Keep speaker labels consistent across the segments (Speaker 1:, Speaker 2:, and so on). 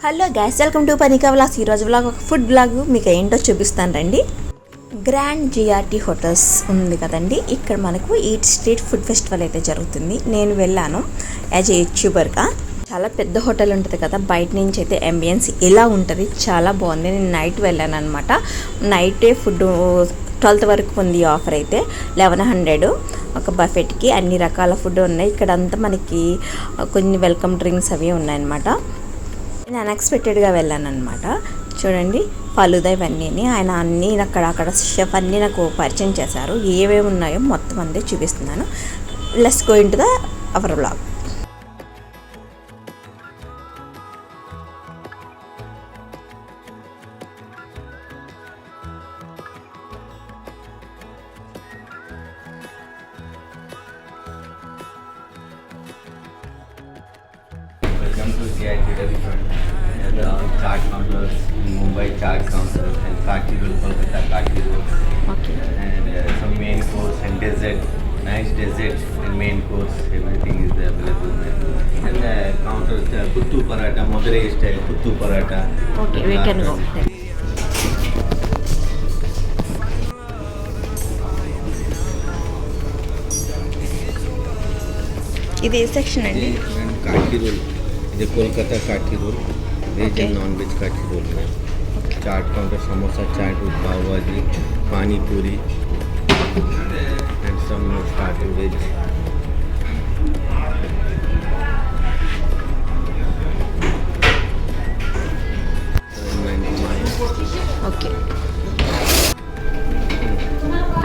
Speaker 1: Hello guys, welcome to పనికా vlogs. ఈరోజు vlog ఒక ఫుడ్ బ్లాగ్ మీకు ఏంటో చూపిస్తాను రండి. గ్రాండ్ జిఆర్టీ హోటల్స్ ఉంది కదండి, ఇక్కడ మనకు ఈట్ స్ట్రీట్ ఫుడ్ ఫెస్టివల్ అయితే జరుగుతుంది. నేను వెళ్ళాను యాజ్ ఏ యూట్యూబర్గా. చాలా పెద్ద హోటల్ ఉంటుంది కదా, బయట నుంచి అయితే అంబియన్స్ ఇలా ఉంటుంది, చాలా బాగుంది. నేను నైట్ వెళ్ళాను అనమాట. నైటే ఫుడ్ 12 వరకు ఉంది ఆఫర్ అయితే. 1100 ఒక బఫెట్కి అన్ని రకాల ఫుడ్ ఉన్నాయి. ఇక్కడంతా మనకి కొన్ని వెల్కమ్ డ్రింక్స్ అవి ఉన్నాయన్నమాట. నేను అన్ఎక్స్పెక్టెడ్గా వెళ్ళాను అనమాట. చూడండి, ఫలుదా ఇవన్నీ ఆయన అన్నీ అక్కడ షెఫ్ అన్నీ నాకు పరిచయం చేశారు. ఏవేమి ఉన్నాయో మొత్తం అందే చూపిస్తున్నాను. Let's go into the our vlog.
Speaker 2: Welcome to CITW and the chart counters in Mumbai chart counters and Kati roll, Kolkata Kati roll.
Speaker 1: Okay.
Speaker 2: And some main course and dessert, nice dessert and main course, everything is available there. And the counters, Kuttu Paratha, Madurai style Kuttu Paratha.
Speaker 1: Okay, we can go. ఇది ఏ section అండి?
Speaker 2: Kathi roll, ఇది Kolkata kathi roll, veg and non veg kathi roll है. Chaat counter, samosa chaat, पाव भाजी, पानी पूरी and some starter veg.
Speaker 1: Okay.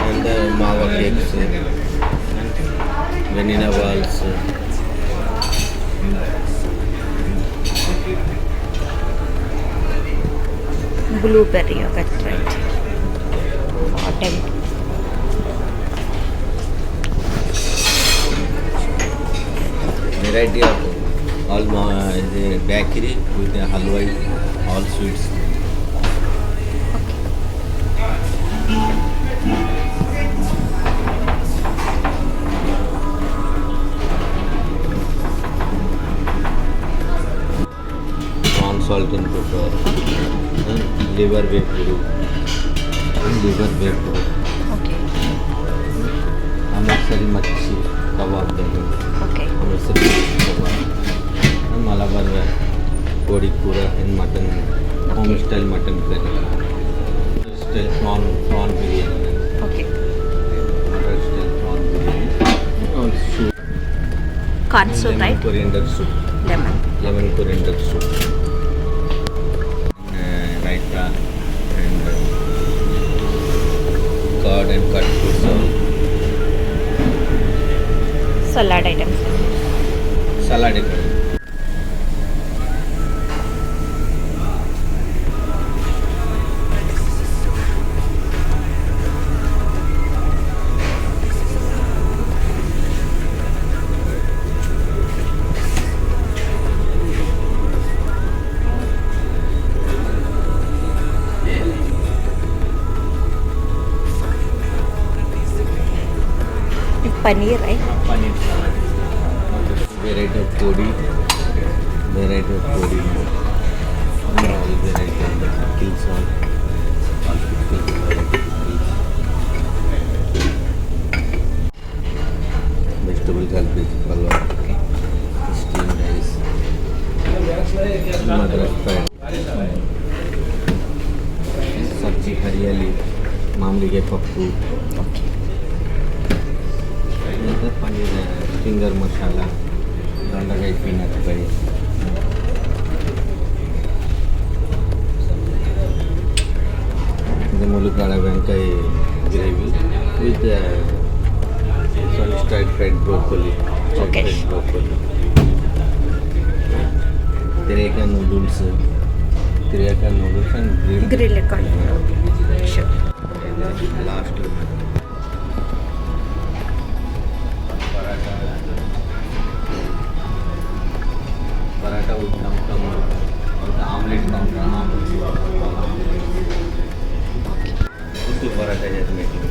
Speaker 2: And the mawa cakes, vanilla balls.
Speaker 1: Blueberry ఒకటి right. Water
Speaker 2: Variety of all the bakery with the halwa, all sweets. Prawn salt and pepper, and liver vepuru, and liver vepuru.
Speaker 1: Okay.
Speaker 2: Amritsari machhi kebab देंगे.
Speaker 1: Okay.
Speaker 2: Amritsari kebab. And Malabar kodi kura and mutton, home style mutton curry. Style prawn biryani.
Speaker 1: Okay.
Speaker 2: Mutton style prawn biryani. And soup.
Speaker 1: Corn soup right.
Speaker 2: Coriander soup. Lemon coriander soup. Raita and curd and cut fruits.
Speaker 1: Salad items.
Speaker 2: Salad.
Speaker 1: Paneer right.
Speaker 2: Paneer salad. Variety of kodi. Variety of kodi. All variety of the pickles on. All pickles, variety of pickles. Vegetable garbage, halwa. Steamed rice. Madras fried. Sabji हरियाली, मामली के Pappu.
Speaker 1: Okay.
Speaker 2: Paneer finger मसाला, दंडगाई peanut करी, मुलुकाड़ा वेंकाय gravy with sun fried broccoli,
Speaker 1: Okay.
Speaker 2: fried broccoli, teriyaki noodles and
Speaker 1: grill corn. Sure.
Speaker 2: last paratha with टमटम और omelette counter उसको पराठा जैसे making.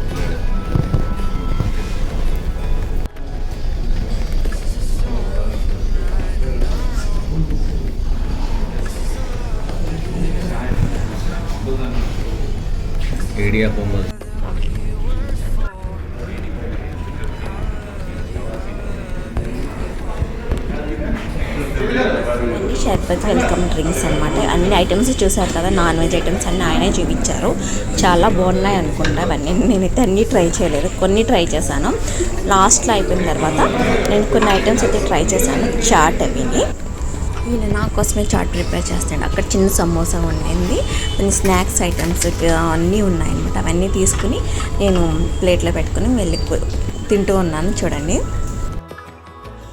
Speaker 2: Idiyappam
Speaker 1: అన్ని షర్బత్ welcome drinks అనమాట. అన్ని ఐటమ్స్ చూసారు కదా, నాన్ వెజ్ ఐటమ్స్ అన్నీ ఆయనే చూపించారు. చాలా బాగున్నాయి అనుకుంటా అవన్నీ. నేనైతే అన్నీ ట్రై చేయలేదు, కొన్ని ట్రై చేశాను. లాస్ట్లో అయిపోయిన తర్వాత నేను కొన్ని ఐటమ్స్ అయితే ట్రై చేశాను. చాట్ అవిని ఈయన నా కోసమే చాట్ ప్రిపేర్ చేస్తాడు. అక్కడ చిన్న సమోసా ఉండింది, కొన్ని స్నాక్స్ ఐటమ్స్ అన్నీ ఉన్నాయన్నమాట. అవన్నీ తీసుకుని నేను ప్లేట్లో పెట్టుకుని వెళ్ళి తింటూ ఉన్నాను. చూడండి,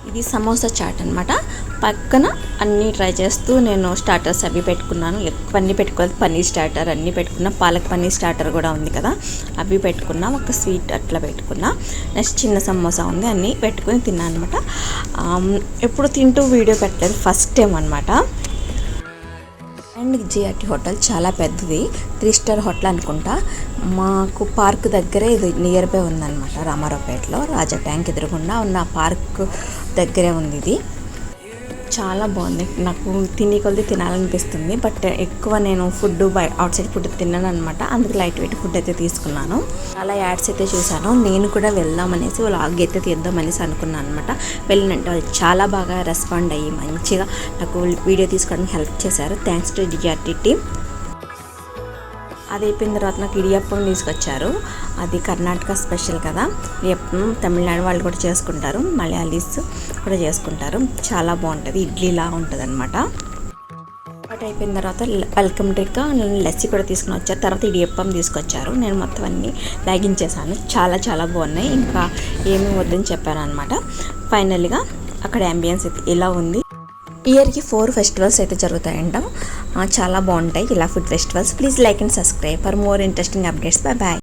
Speaker 1: ఇది సమోసా చాట్ అనమాట. పక్కన అన్నీ ట్రై చేస్తూ నేను స్టార్టర్స్ అవి పెట్టుకున్నాను. ఎక్కువన్నీ పెట్టుకోవాలి, పన్నీర్ స్టార్టర్ అన్నీ పెట్టుకున్నా. పాలక్ పన్నీర్ స్టార్టర్ కూడా ఉంది కదా, అవి పెట్టుకున్నా. ఒక స్వీట్ అట్లా పెట్టుకున్నా. నెక్స్ట్ చిన్న సమోసా ఉంది, అన్నీ పెట్టుకుని తిన్నాను అనమాట. ఎప్పుడు తింటూ వీడియో పెట్టలేదు, ఫస్ట్ టైం అనమాట. అండ్ జిఆర్టీ హోటల్ చాలా పెద్దది, 3 స్టార్ హోటల్ అనుకుంటా. మాకు పార్క్ దగ్గరే ఇది నియర్ బై ఉందన్నమాట. రామారావుపేటలో రాజా ట్యాంక్ ఎదురుగుండా ఉన్న పార్క్ దగ్గరే ఉంది ఇది. చాలా బాగుంది. నాకు కొద్ది తినాలనిపిస్తుంది, బట్ ఎక్కువ నేను ఫుడ్ అవుట్ సైడ్ ఫుడ్ తిన్నాను అనమాట. అందుకు లైట్ వెయిట్ ఫుడ్ అయితే తీసుకున్నాను. చాలా యాడ్స్ అయితే చూశాను. నేను కూడా వెళ్దామనేసి వ్లాగ్ అయితే తీద్దామనేసి అనుకున్నాను అనమాట. వెళ్ళినంటే వాళ్ళు చాలా బాగా రెస్పాండ్ అయ్యి మంచిగా నాకు వీడియో తీసుకోవడానికి హెల్ప్ చేశారు. Thanks to GRT team. అది అయిపోయిన తర్వాత నాకు ఇడియప్పం తీసుకొచ్చారు. అది కర్ణాటక స్పెషల్ కదా ఇడియప్పం. తమిళనాడు వాళ్ళు కూడా చేసుకుంటారు, మలయాళీస్ కూడా చేసుకుంటారు. చాలా బాగుంటుంది, ఇడ్లీలా ఉంటుంది అనమాట. అటు అయిపోయిన తర్వాత వెల్కమ్ డ్రింక్ లస్సీ కూడా తీసుకుని వచ్చారు. తర్వాత ఇడియప్పం తీసుకొచ్చారు. నేను మొత్తం అన్నీ లాగించేసాను. చాలా చాలా బాగున్నాయి. ఇంకా ఏమీ వద్దని చెప్పాను అనమాట. ఫైనల్గా అక్కడ అంబియన్స్ అయితే ఇలా ఉంది. ఇయర్కి 4 ఫెస్టివల్స్ అయితే జరుగుతాయంట. చాలా బాగుంటాయి ఇలా food festivals. Please like and subscribe for more interesting updates. Bye bye.